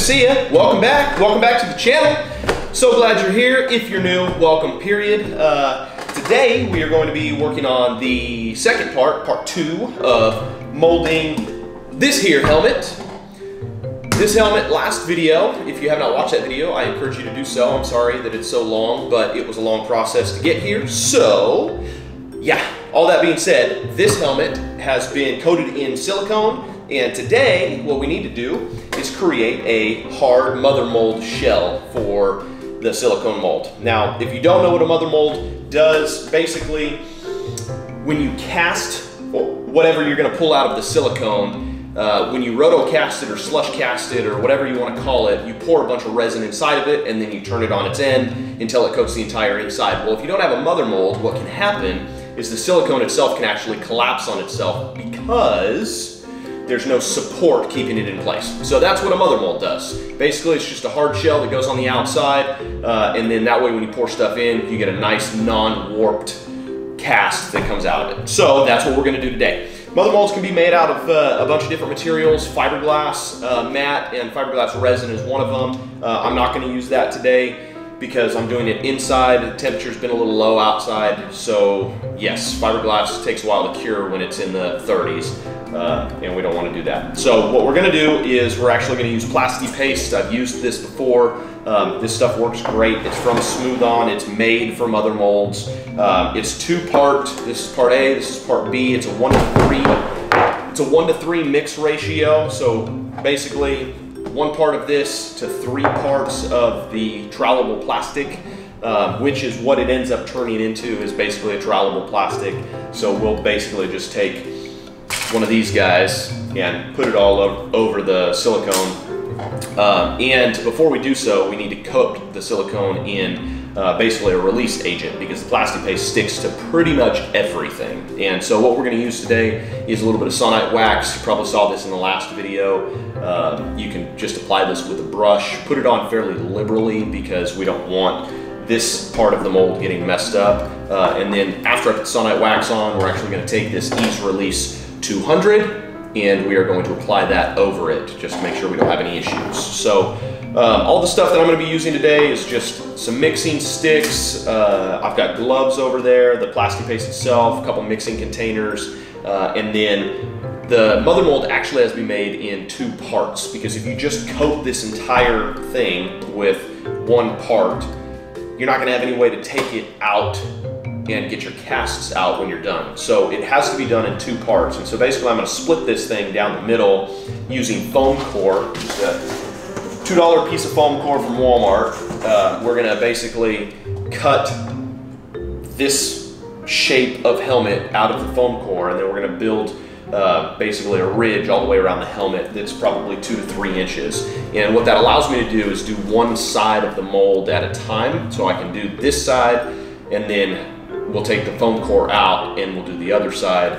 see you. Welcome back. Welcome back to the channel. So glad you're here. If you're new, welcome, period. Today, we are going to be working on the second part 2 of molding this here helmet. This helmet, last video, if you have not watched that video, I encourage you to do so. I'm sorry that it's so long, but it was a long process to get here. So, yeah, all that being said, this helmet has been coated in silicone, and today, what we need to do is create a hard mother mold shell for the silicone mold. Now, if you don't know what a mother mold does, basically, when you cast whatever you're gonna pull out of the silicone, when you roto-cast it or slush cast it or whatever you want to call it, you pour a bunch of resin inside of it and then you turn it on its end until it coats the entire inside. Well, if you don't have a mother mold, what can happen is the silicone itself can actually collapse on itself because there's no support keeping it in place. So that's what a mother mold does. Basically, it's just a hard shell that goes on the outside, and then that way when you pour stuff in, you get a nice non-warped cast that comes out of it. So that's what we're gonna do today. Mother molds can be made out of a bunch of different materials. Fiberglass mat and fiberglass resin is one of them. I'm not gonna use that today because I'm doing it inside. The temperature's been a little low outside. So yes, fiberglass takes a while to cure when it's in the 30s. And we don't want to do that. So what we're going to do is we're actually going to use Plasti Paste. I've used this before. This stuff works great. It's from Smooth On. It's made for mother molds. It's 2-part. This is part A. This is part B. It's a 1-to-3. It's a 1-to-3 mix ratio. So basically, 1 part of this to 3 parts of the trowelable plastic, which is what it ends up turning into, is basically a trowelable plastic. So we'll basically just take one of these guys and put it all over the silicone. And before we do so, we need to coat the silicone in basically a release agent because the Plasti Paste sticks to pretty much everything. And so what we're going to use today is a little bit of Sonite wax. You probably saw this in the last video. You can just apply this with a brush, put it on fairly liberally because we don't want this part of the mold getting messed up. And then after I put Sonite wax on, we're actually going to take this Ease Release 200 and we are going to apply that over it just to make sure we don't have any issues. So all the stuff that I'm going to be using today is just some mixing sticks. I've got gloves over there, the Plasti Paste itself, a couple mixing containers, and then the mother mold actually has to be made in 2 parts because if you just coat this entire thing with 1 part, you're not going to have any way to take it out and get your casts out when you're done. So it has to be done in 2 parts. And so basically I'm gonna split this thing down the middle using foam core, just a $2 piece of foam core from Walmart. We're gonna basically cut this shape of helmet out of the foam core and then we're gonna build basically a ridge all the way around the helmet that's probably 2 to 3 inches. And what that allows me to do is do one side of the mold at a time. So I can do this side and then we'll take the foam core out and we'll do the other side.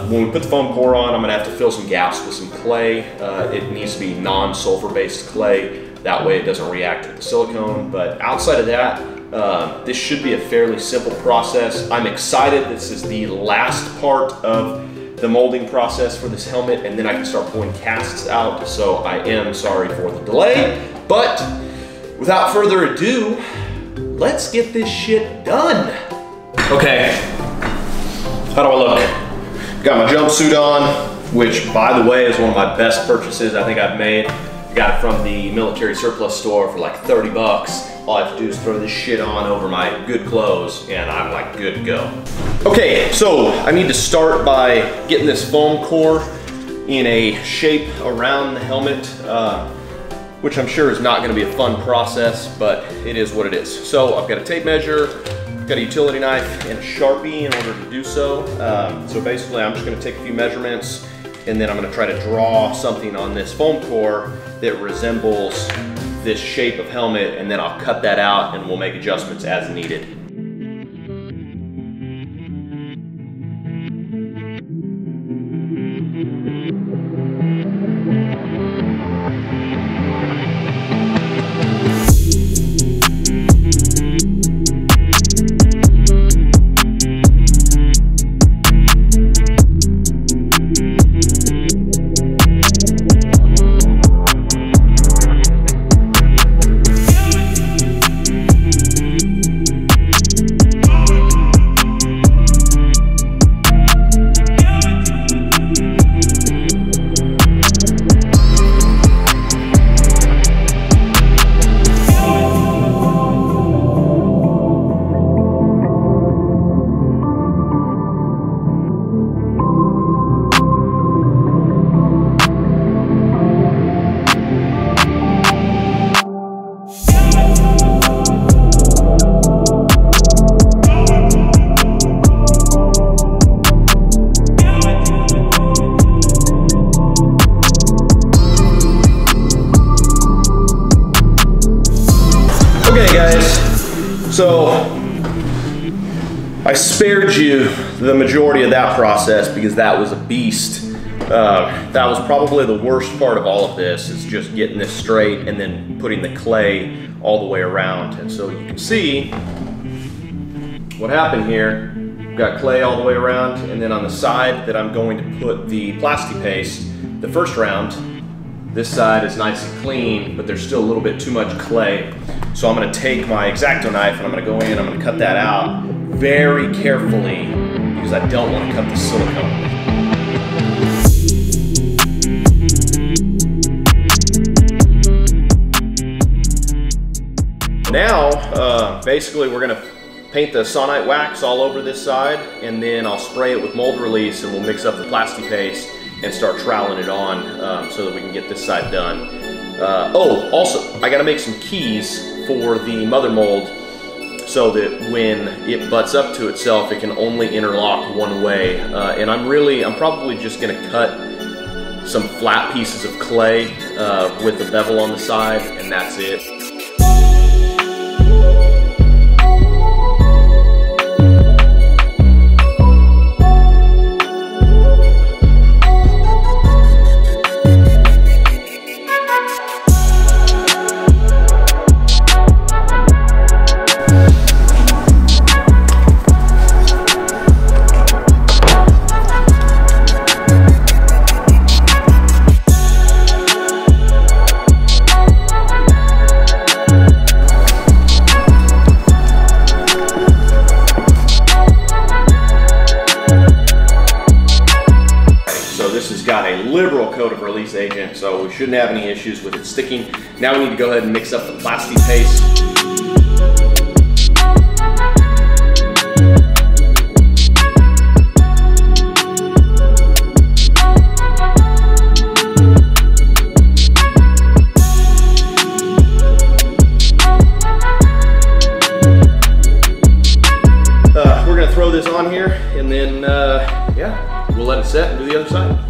When we put the foam core on, I'm gonna have to fill some gaps with some clay. It needs to be non-sulfur based clay. That way it doesn't react with the silicone. But outside of that, this should be a fairly simple process. I'm excited. This is the last part of the molding process for this helmet and then I can start pulling casts out. So I am sorry for the delay, but without further ado, let's get this shit done. Okay, how do I look? Got my jumpsuit on, which by the way is one of my best purchases I think I've made. I got it from the military surplus store for like 30 bucks. All I have to do is throw this shit on over my good clothes and I'm like good to go. Okay, so I need to start by getting this foam core in a shape around the helmet, which I'm sure is not gonna be a fun process, but it is what it is. So I've got a tape measure, got a utility knife and a Sharpie in order to do so. So basically I'm just gonna take a few measurements and then I'm gonna try to draw something on this foam core that resembles this shape of helmet and then I'll cut that out and we'll make adjustments as needed. So I spared you the majority of that process because that was a beast. That was probably the worst part of all of this, is just getting this straight and then putting the clay all the way around. And so you can see what happened here. We've got clay all the way around, and then on the side that I'm going to put the plasti paste, the first round, this side is nice and clean, but there's still a little bit too much clay. So I'm gonna take my X-Acto knife and I'm gonna go in, I'm gonna cut that out very carefully because I don't want to cut the silicone. Now, basically we're gonna paint the Sonite wax all over this side, and then I'll spray it with mold release, and we'll mix up the plasti paste and start troweling it on so that we can get this side done. Oh, also, I gotta make some keys for the mother mold so that when it butts up to itself, it can only interlock one way. And I'm probably just gonna cut some flat pieces of clay with the bevel on the side, and that's it. Got a liberal coat of release agent, so we shouldn't have any issues with it sticking. Now we need to go ahead and mix up the plasti paste. We're gonna throw this on here, and then yeah, we'll let it set and do the other side.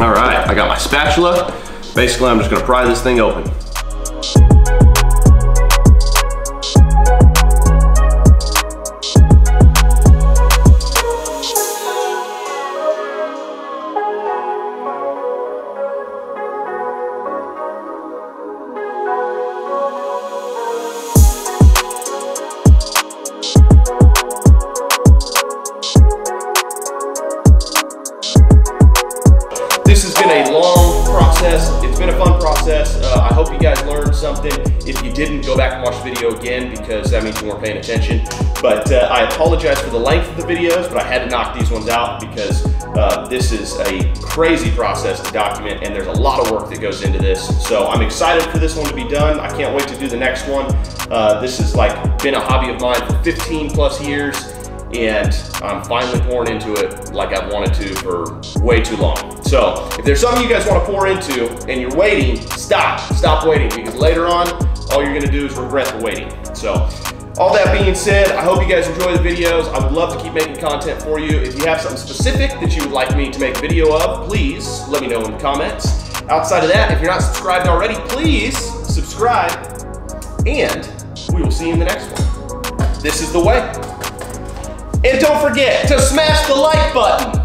All right, I got my spatula. Basically, I'm just gonna pry this thing open. This has been a long process. It's been a fun process. I hope you guys learned something. If you didn't, go back and watch the video again because that means you weren't paying attention. But I apologize for the length of the videos, but I had to knock these ones out because this is a crazy process to document, and there's a lot of work that goes into this. So I'm excited for this one to be done. I can't wait to do the next one. This has been a hobby of mine for 15 plus years, and I'm finally pouring into it like I've wanted to for way too long. So if there's something you guys want to pour into and you're waiting, stop waiting, because later on, all you're gonna do is regret the waiting. So all that being said, I hope you guys enjoy the videos. I would love to keep making content for you. If you have something specific that you would like me to make a video of, please let me know in the comments. Outside of that, if you're not subscribed already, please subscribe, and we will see you in the next one. This is the way. And don't forget to smash the like button.